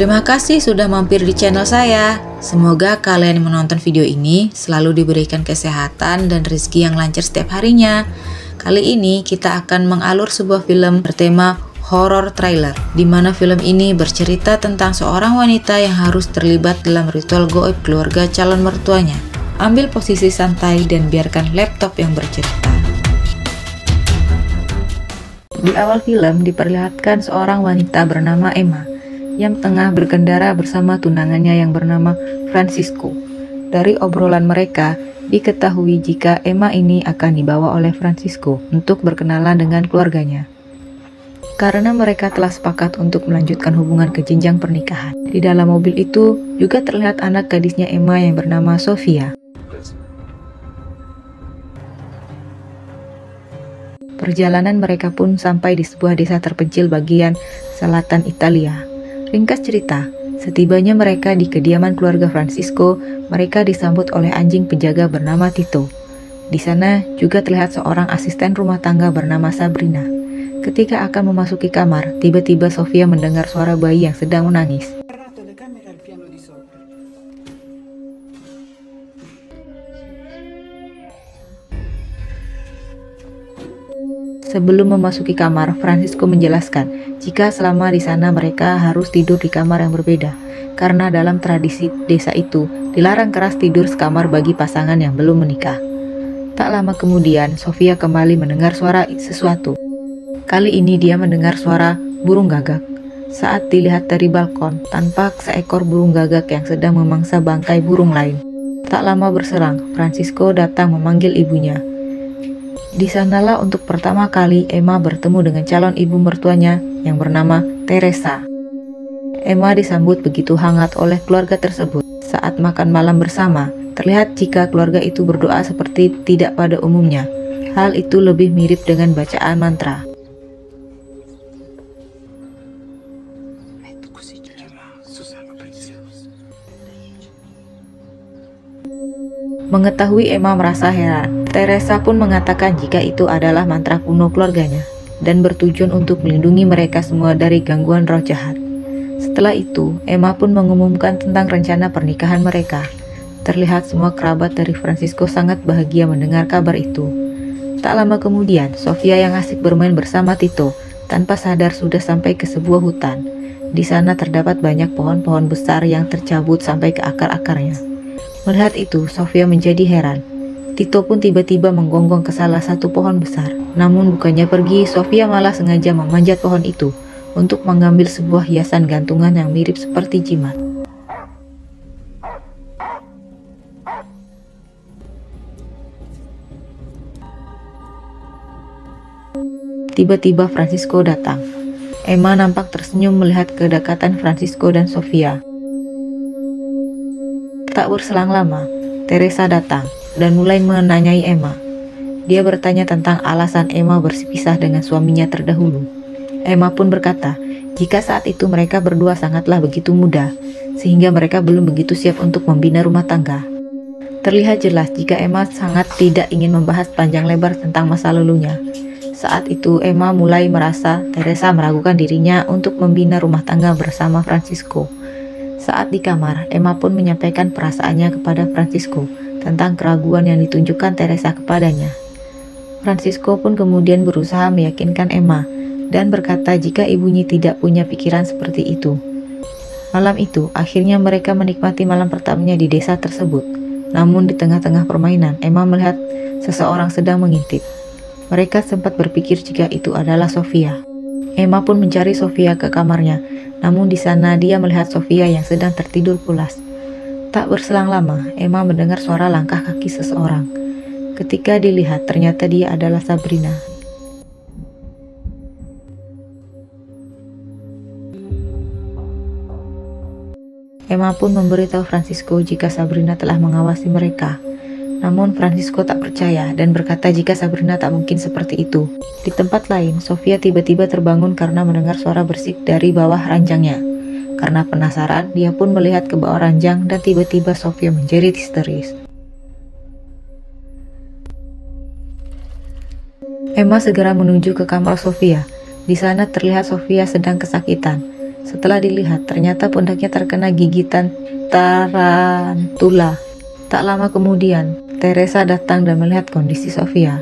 Terima kasih sudah mampir di channel saya. Semoga kalian yang menonton video ini selalu diberikan kesehatan dan rezeki yang lancar setiap harinya. Kali ini kita akan mengalur sebuah film bertema horror trailer, di mana film ini bercerita tentang seorang wanita yang harus terlibat dalam ritual gaib keluarga calon mertuanya. Ambil posisi santai dan biarkan laptop yang bercerita. Di awal film diperlihatkan seorang wanita bernama Emma yang tengah berkendara bersama tunangannya yang bernama Francisco. Dari obrolan mereka, diketahui jika Emma ini akan dibawa oleh Francisco untuk berkenalan dengan keluarganya. Karena mereka telah sepakat untuk melanjutkan hubungan ke jenjang pernikahan. Di dalam mobil itu juga terlihat anak gadisnya Emma yang bernama Sofia. Perjalanan mereka pun sampai di sebuah desa terpencil bagian selatan Italia. Ringkas cerita, setibanya mereka di kediaman keluarga Francisco, mereka disambut oleh anjing penjaga bernama Tito. Di sana juga terlihat seorang asisten rumah tangga bernama Sabrina. Ketika akan memasuki kamar, tiba-tiba Sofia mendengar suara bayi yang sedang menangis. Sebelum memasuki kamar, Francisco menjelaskan jika selama di sana mereka harus tidur di kamar yang berbeda, karena dalam tradisi desa itu dilarang keras tidur sekamar bagi pasangan yang belum menikah. Tak lama kemudian, Sofia kembali mendengar suara sesuatu. Kali ini dia mendengar suara burung gagak. Saat dilihat dari balkon, tampak seekor burung gagak yang sedang memangsa bangkai burung lain. Tak lama berselang, Francisco datang memanggil ibunya. Di sanalah untuk pertama kali Emma bertemu dengan calon ibu mertuanya yang bernama Teresa. Emma disambut begitu hangat oleh keluarga tersebut. Saat makan malam bersama, terlihat jika keluarga itu berdoa seperti tidak pada umumnya. Hal itu lebih mirip dengan bacaan mantra. Mengetahui Emma merasa heran, Teresa pun mengatakan jika itu adalah mantra kuno keluarganya dan bertujuan untuk melindungi mereka semua dari gangguan roh jahat. Setelah itu, Emma pun mengumumkan tentang rencana pernikahan mereka. Terlihat semua kerabat dari Francisco sangat bahagia mendengar kabar itu. Tak lama kemudian, Sofia yang asik bermain bersama Tito tanpa sadar sudah sampai ke sebuah hutan. Di sana terdapat banyak pohon-pohon besar yang tercabut sampai ke akar-akarnya. Melihat itu, Sofia menjadi heran. Tito pun tiba-tiba menggonggong ke salah satu pohon besar. Namun bukannya pergi, Sofia malah sengaja memanjat pohon itu untuk mengambil sebuah hiasan gantungan yang mirip seperti jimat. Tiba-tiba Francisco datang. Emma nampak tersenyum melihat kedekatan Francisco dan Sofia. Tak berselang lama, Teresa datang dan mulai menanyai Emma. Dia bertanya tentang alasan Emma berpisah dengan suaminya terdahulu. Emma pun berkata, jika saat itu mereka berdua sangatlah begitu muda, sehingga mereka belum begitu siap untuk membina rumah tangga. Terlihat jelas jika Emma sangat tidak ingin membahas panjang lebar tentang masa lalunya. Saat itu Emma mulai merasa Teresa meragukan dirinya untuk membina rumah tangga bersama Francisco. Saat di kamar, Emma pun menyampaikan perasaannya kepada Francisco tentang keraguan yang ditunjukkan Teresa kepadanya. Francisco pun kemudian berusaha meyakinkan Emma dan berkata jika ibunya tidak punya pikiran seperti itu. Malam itu, akhirnya mereka menikmati malam pertamanya di desa tersebut. Namun di tengah-tengah permainan, Emma melihat seseorang sedang mengintip. Mereka sempat berpikir jika itu adalah Sofia. Emma pun mencari Sofia ke kamarnya. Namun di sana dia melihat Sofia yang sedang tertidur pulas. Tak berselang lama, Emma mendengar suara langkah kaki seseorang. Ketika dilihat, ternyata dia adalah Sabrina. Emma pun memberitahu Francisco jika Sabrina telah mengawasi mereka. Namun Francisco tak percaya dan berkata jika Sabrina tak mungkin seperti itu. Di tempat lain, Sofia tiba-tiba terbangun karena mendengar suara bersih dari bawah ranjangnya. Karena penasaran, dia pun melihat ke bawah ranjang dan tiba-tiba Sofia menjerit histeris. Emma segera menuju ke kamar Sofia. Di sana terlihat Sofia sedang kesakitan. Setelah dilihat, ternyata pundaknya terkena gigitan tarantula. Tak lama kemudian, Teresa datang dan melihat kondisi Sofia.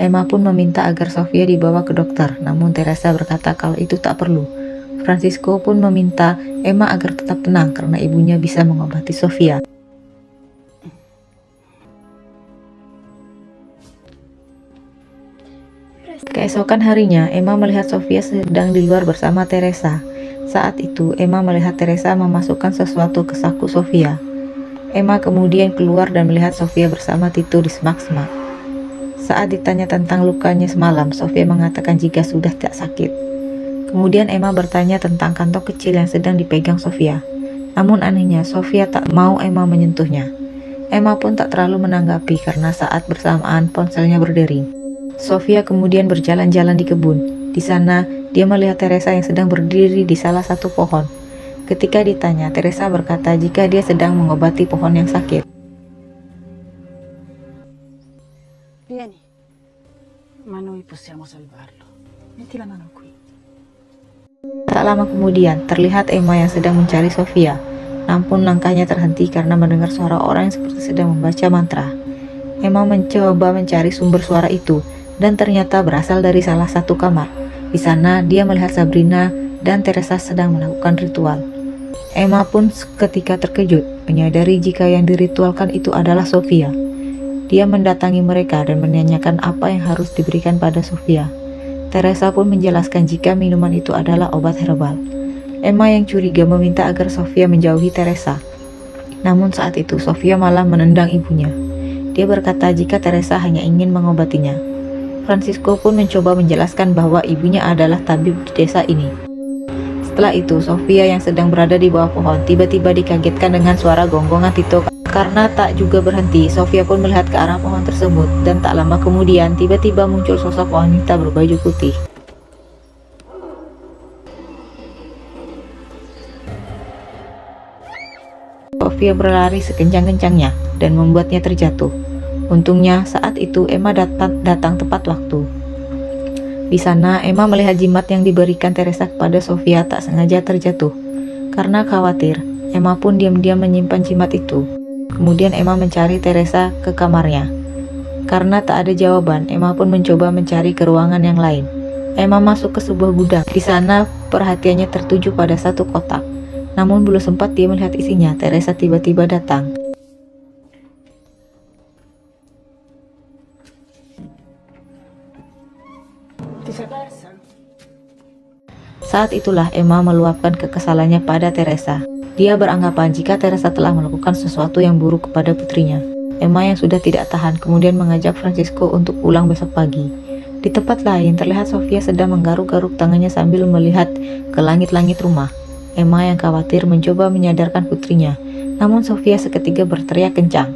Emma pun meminta agar Sofia dibawa ke dokter, namun Teresa berkata kalau itu tak perlu. Francisco pun meminta Emma agar tetap tenang karena ibunya bisa mengobati Sofia. Keesokan harinya, Emma melihat Sofia sedang di luar bersama Teresa. Saat itu, Emma melihat Teresa memasukkan sesuatu ke saku Sofia. Emma kemudian keluar dan melihat Sofia bersama Tito di semak-semak. Saat ditanya tentang lukanya semalam, Sofia mengatakan jika sudah tak sakit. Kemudian Emma bertanya tentang kantong kecil yang sedang dipegang Sofia. Namun anehnya, Sofia tak mau Emma menyentuhnya. Emma pun tak terlalu menanggapi karena saat bersamaan ponselnya berdering. Sofia kemudian berjalan-jalan di kebun. Di sana, dia melihat Teresa yang sedang berdiri di salah satu pohon. Ketika ditanya, Teresa berkata jika dia sedang mengobati pohon yang sakit. Vieni, ma noi possiamo salvarlo. Metti la mano qui. Tak lama kemudian, terlihat Emma yang sedang mencari Sofia. Namun langkahnya terhenti karena mendengar suara orang yang seperti sedang membaca mantra. Emma mencoba mencari sumber suara itu, dan ternyata berasal dari salah satu kamar. Di sana, dia melihat Sabrina dan Teresa sedang melakukan ritual. Emma pun seketika terkejut, menyadari jika yang diritualkan itu adalah Sofia. Dia mendatangi mereka dan menanyakan apa yang harus diberikan pada Sofia. Teresa pun menjelaskan jika minuman itu adalah obat herbal. Emma yang curiga meminta agar Sofia menjauhi Teresa. Namun saat itu, Sofia malah menendang ibunya. Dia berkata jika Teresa hanya ingin mengobatinya. Francisco pun mencoba menjelaskan bahwa ibunya adalah tabib di desa ini. Setelah itu, Sofia yang sedang berada di bawah pohon tiba-tiba dikagetkan dengan suara gonggongan Tito. Karena tak juga berhenti, Sofia pun melihat ke arah pohon tersebut, dan tak lama kemudian tiba-tiba muncul sosok wanita berbaju putih. Sofia berlari sekencang-kencangnya dan membuatnya terjatuh. Untungnya saat itu Emma datang tepat waktu. Di sana Emma melihat jimat yang diberikan Teresa kepada Sofia tak sengaja terjatuh. Karena khawatir, Emma pun diam-diam menyimpan jimat itu. Kemudian Emma mencari Teresa ke kamarnya. Karena tak ada jawaban, Emma pun mencoba mencari ke ruangan yang lain. Emma masuk ke sebuah gudang. Di sana perhatiannya tertuju pada satu kotak. Namun belum sempat dia melihat isinya, Teresa tiba-tiba datang. Saat itulah Emma meluapkan kekesalannya pada Teresa. Dia beranggapan jika Teresa telah melakukan sesuatu yang buruk kepada putrinya. Emma yang sudah tidak tahan kemudian mengajak Francisco untuk pulang besok pagi. Di tempat lain terlihat Sofia sedang menggaruk-garuk tangannya sambil melihat ke langit-langit rumah. Emma yang khawatir mencoba menyadarkan putrinya, namun Sofia seketika berteriak kencang.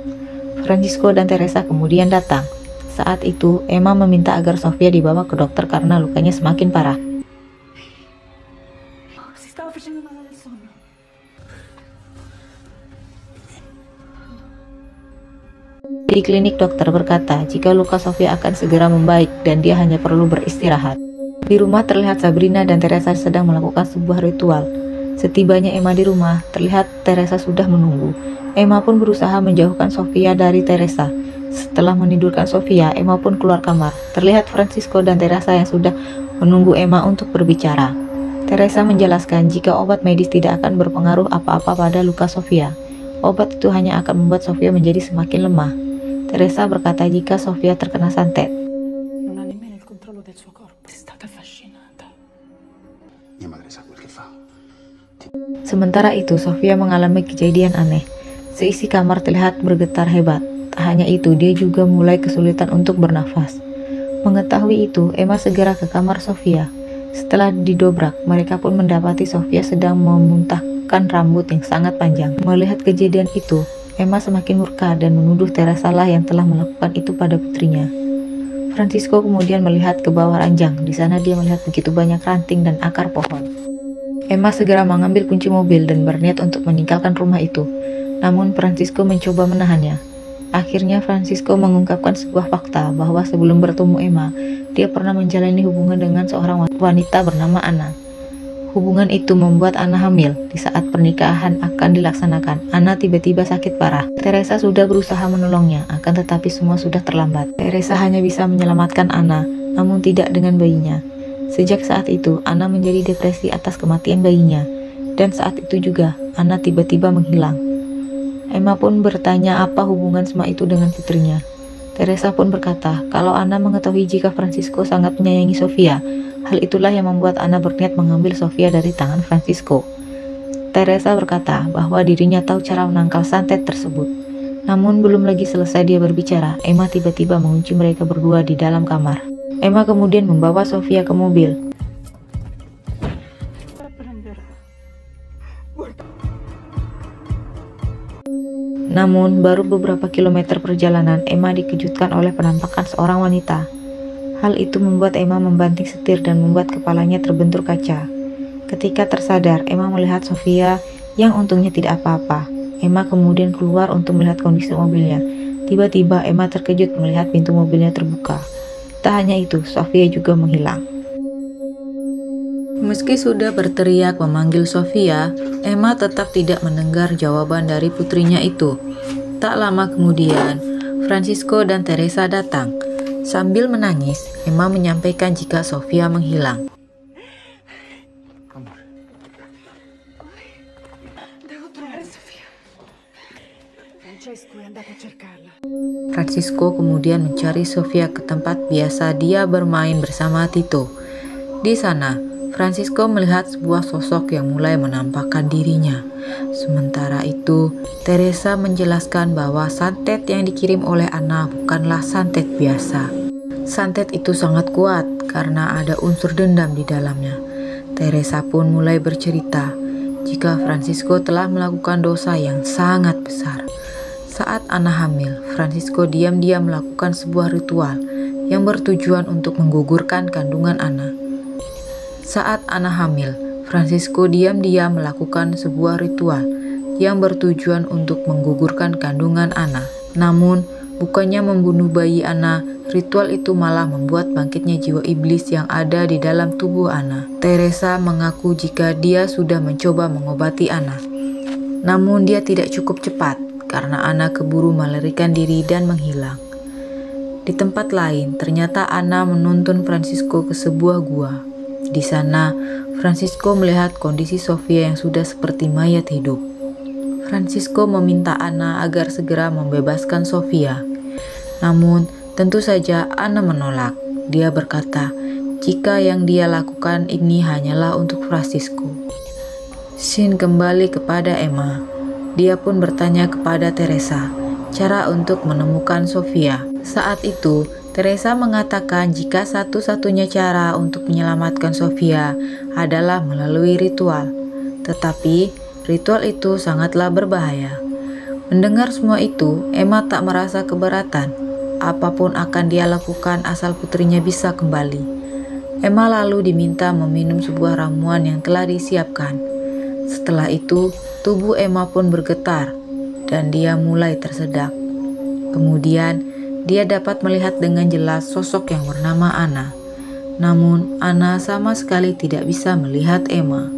Francisco dan Teresa kemudian datang. Saat itu, Emma meminta agar Sofia dibawa ke dokter karena lukanya semakin parah. Di klinik dokter berkata jika luka Sofia akan segera membaik dan dia hanya perlu beristirahat. Di rumah terlihat Sabrina dan Teresa sedang melakukan sebuah ritual. Setibanya Emma di rumah, terlihat Teresa sudah menunggu. Emma pun berusaha menjauhkan Sofia dari Teresa. Setelah menidurkan Sofia, Emma pun keluar kamar. Terlihat Francisco dan Teresa yang sudah menunggu Emma untuk berbicara. Teresa menjelaskan jika obat medis tidak akan berpengaruh apa-apa pada luka Sofia. Obat itu hanya akan membuat Sofia menjadi semakin lemah. Teresa berkata jika Sofia terkena santet. Sementara itu, Sofia mengalami kejadian aneh. Seisi kamar terlihat bergetar hebat. Tak hanya itu, dia juga mulai kesulitan untuk bernafas. Mengetahui itu, Emma segera ke kamar Sofia. Setelah didobrak, mereka pun mendapati Sofia sedang memuntahkan rambut yang sangat panjang. Melihat kejadian itu, Emma semakin murka dan menuduh Teresa lah yang telah melakukan itu pada putrinya. Francisco kemudian melihat ke bawah ranjang. Di sana dia melihat begitu banyak ranting dan akar pohon. Emma segera mengambil kunci mobil dan berniat untuk meninggalkan rumah itu. Namun Francisco mencoba menahannya. Akhirnya Francisco mengungkapkan sebuah fakta bahwa sebelum bertemu Emma, dia pernah menjalani hubungan dengan seorang wanita bernama Anna. Hubungan itu membuat Anna hamil. Di saat pernikahan akan dilaksanakan, Anna tiba-tiba sakit parah. Teresa sudah berusaha menolongnya, akan tetapi semua sudah terlambat. Teresa hanya bisa menyelamatkan Anna, namun tidak dengan bayinya. Sejak saat itu, Anna menjadi depresi atas kematian bayinya. Dan saat itu juga, Anna tiba-tiba menghilang. Emma pun bertanya apa hubungan semua itu dengan putrinya. Teresa pun berkata, kalau Anna mengetahui jika Francisco sangat menyayangi Sofia, hal itulah yang membuat Anna berniat mengambil Sofia dari tangan Francisco. Teresa berkata bahwa dirinya tahu cara menangkal santet tersebut. Namun belum lagi selesai dia berbicara, Emma tiba-tiba mengunci mereka berdua di dalam kamar. Emma kemudian membawa Sofia ke mobil. Namun, baru beberapa kilometer perjalanan, Emma dikejutkan oleh penampakan seorang wanita. Hal itu membuat Emma membanting setir dan membuat kepalanya terbentur kaca. Ketika tersadar, Emma melihat Sofia yang untungnya tidak apa-apa. Emma kemudian keluar untuk melihat kondisi mobilnya. Tiba-tiba, Emma terkejut melihat pintu mobilnya terbuka. Tak hanya itu, Sofia juga menghilang. Meski sudah berteriak memanggil Sofia, Emma tetap tidak mendengar jawaban dari putrinya itu. Tak lama kemudian, Francisco dan Teresa datang. Sambil menangis, Emma menyampaikan jika Sofia menghilang. Francisco kemudian mencari Sofia ke tempat biasa dia bermain bersama Tito. Di sana, Francisco melihat sebuah sosok yang mulai menampakkan dirinya. Sementara itu, Teresa menjelaskan bahwa santet yang dikirim oleh Anna bukanlah santet biasa. Santet itu sangat kuat karena ada unsur dendam di dalamnya. Teresa pun mulai bercerita jika Francisco telah melakukan dosa yang sangat besar. Saat Anna hamil, Francisco diam-diam melakukan sebuah ritual yang bertujuan untuk menggugurkan kandungan Anna. Saat Anna hamil, Francisco diam-diam melakukan sebuah ritual yang bertujuan untuk menggugurkan kandungan Anna. Namun, bukannya membunuh bayi Anna, ritual itu malah membuat bangkitnya jiwa iblis yang ada di dalam tubuh Anna. Teresa mengaku jika dia sudah mencoba mengobati Anna. Namun dia tidak cukup cepat karena Anna keburu melarikan diri dan menghilang. Di tempat lain, ternyata Anna menuntun Francisco ke sebuah gua. Di sana, Francisco melihat kondisi Sofia yang sudah seperti mayat hidup. Francisco meminta Anna agar segera membebaskan Sofia. Namun, tentu saja Anna menolak. Dia berkata, jika yang dia lakukan ini hanyalah untuk Francisco. Scene kembali kepada Emma. Dia pun bertanya kepada Teresa, cara untuk menemukan Sofia. Saat itu, Teresa mengatakan jika satu-satunya cara untuk menyelamatkan Sofia adalah melalui ritual. Tetapi, ritual itu sangatlah berbahaya. Mendengar semua itu, Emma tak merasa keberatan. Apapun akan dia lakukan asal putrinya bisa kembali. Emma lalu diminta meminum sebuah ramuan yang telah disiapkan. Setelah itu, tubuh Emma pun bergetar dan dia mulai tersedak. Kemudian, dia dapat melihat dengan jelas sosok yang bernama Anna. Namun, Anna sama sekali tidak bisa melihat Emma.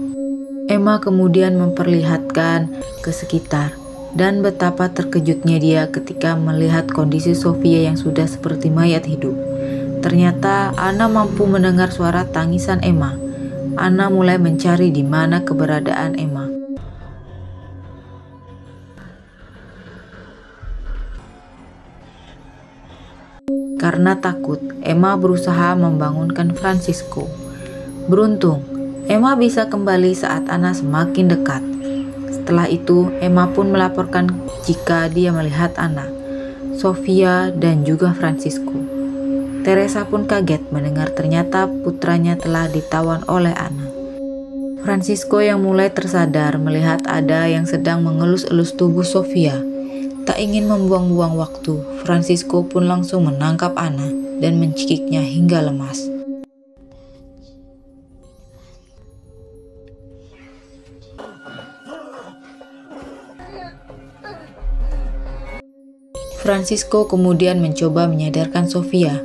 Emma kemudian memperlihatkan ke sekitar dan betapa terkejutnya dia ketika melihat kondisi Sofia yang sudah seperti mayat hidup. Ternyata Anna mampu mendengar suara tangisan Emma. Anna mulai mencari di mana keberadaan Emma. Karena takut, Emma berusaha membangunkan Francisco. Beruntung, Emma bisa kembali saat Anna semakin dekat. Setelah itu, Emma pun melaporkan jika dia melihat Anna, Sofia, dan juga Francisco. Teresa pun kaget mendengar ternyata putranya telah ditawan oleh Anna. Francisco yang mulai tersadar melihat ada yang sedang mengelus-elus tubuh Sofia. Tak ingin membuang-buang waktu, Francisco pun langsung menangkap Anna dan mencekiknya hingga lemas. Francisco kemudian mencoba menyadarkan Sofia,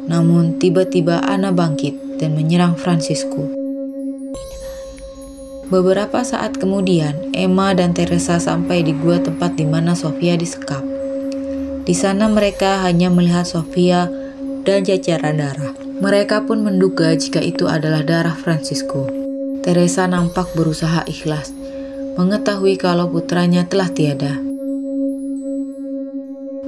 namun tiba-tiba Anna bangkit dan menyerang Francisco. Beberapa saat kemudian, Emma dan Teresa sampai di gua tempat di mana Sofia disekap. Di sana mereka hanya melihat Sofia dan jajaran darah. Mereka pun menduga jika itu adalah darah Francisco. Teresa nampak berusaha ikhlas, mengetahui kalau putranya telah tiada.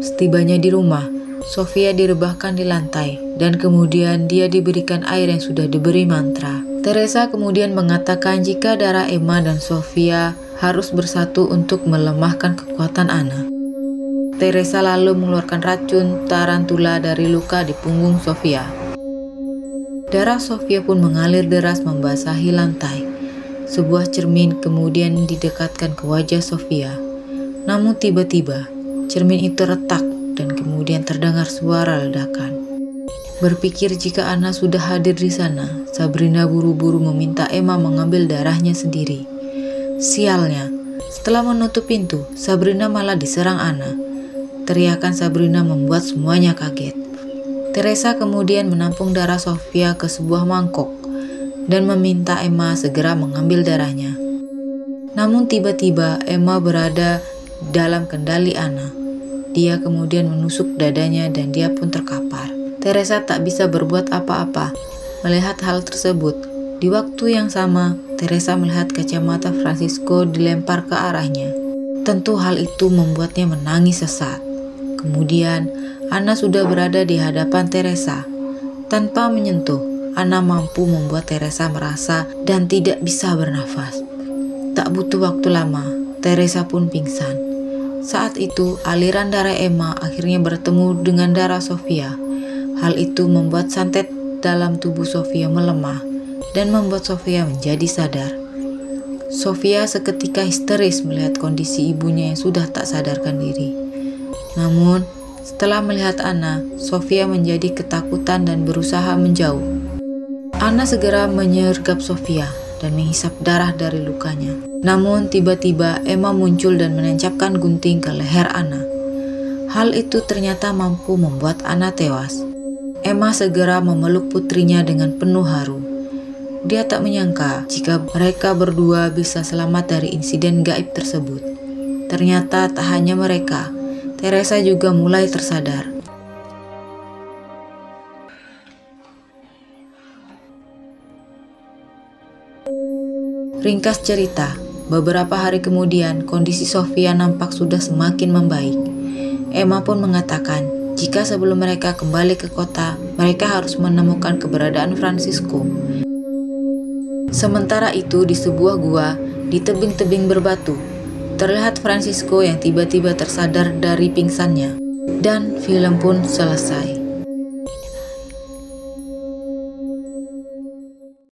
Setibanya di rumah, Sofia direbahkan di lantai dan kemudian dia diberikan air yang sudah diberi mantra. Teresa kemudian mengatakan jika darah Emma dan Sofia harus bersatu untuk melemahkan kekuatan Anna. Teresa lalu mengeluarkan racun tarantula dari luka di punggung Sofia. Darah Sofia pun mengalir deras membasahi lantai. Sebuah cermin kemudian didekatkan ke wajah Sofia. Namun tiba-tiba, cermin itu retak dan kemudian terdengar suara ledakan. Berpikir jika Anna sudah hadir di sana, Sabrina buru-buru meminta Emma mengambil darahnya sendiri. Sialnya, setelah menutup pintu, Sabrina malah diserang Anna. Teriakan Sabrina membuat semuanya kaget. Teresa kemudian menampung darah Sofia ke sebuah mangkok dan meminta Emma segera mengambil darahnya. Namun tiba-tiba Emma berada dalam kendali Anna. Dia kemudian menusuk dadanya dan dia pun terkapar. Teresa tak bisa berbuat apa-apa melihat hal tersebut. Di waktu yang sama, Teresa melihat kacamata Francisco dilempar ke arahnya. Tentu hal itu membuatnya menangis sesak. Kemudian, Anna sudah berada di hadapan Teresa. Tanpa menyentuh, Anna mampu membuat Teresa merasa dan tidak bisa bernafas. Tak butuh waktu lama, Teresa pun pingsan. Saat itu, aliran darah Emma akhirnya bertemu dengan darah Sofia. Hal itu membuat santet dalam tubuh Sofia melemah dan membuat Sofia menjadi sadar. Sofia seketika histeris melihat kondisi ibunya yang sudah tak sadarkan diri. Namun, setelah melihat Anna, Sofia menjadi ketakutan dan berusaha menjauh. Anna segera menyergap Sofia dan menghisap darah dari lukanya. Namun tiba-tiba Emma muncul dan menancapkan gunting ke leher Anna. Hal itu ternyata mampu membuat Anna tewas. Emma segera memeluk putrinya dengan penuh haru. Dia tak menyangka jika mereka berdua bisa selamat dari insiden gaib tersebut. Ternyata tak hanya mereka, Teresa juga mulai tersadar. Ringkas cerita, beberapa hari kemudian kondisi Sofia nampak sudah semakin membaik. Emma pun mengatakan jika sebelum mereka kembali ke kota, mereka harus menemukan keberadaan Francisco. Sementara itu di sebuah gua, di tebing-tebing berbatu, terlihat Francisco yang tiba-tiba tersadar dari pingsannya. Dan film pun selesai.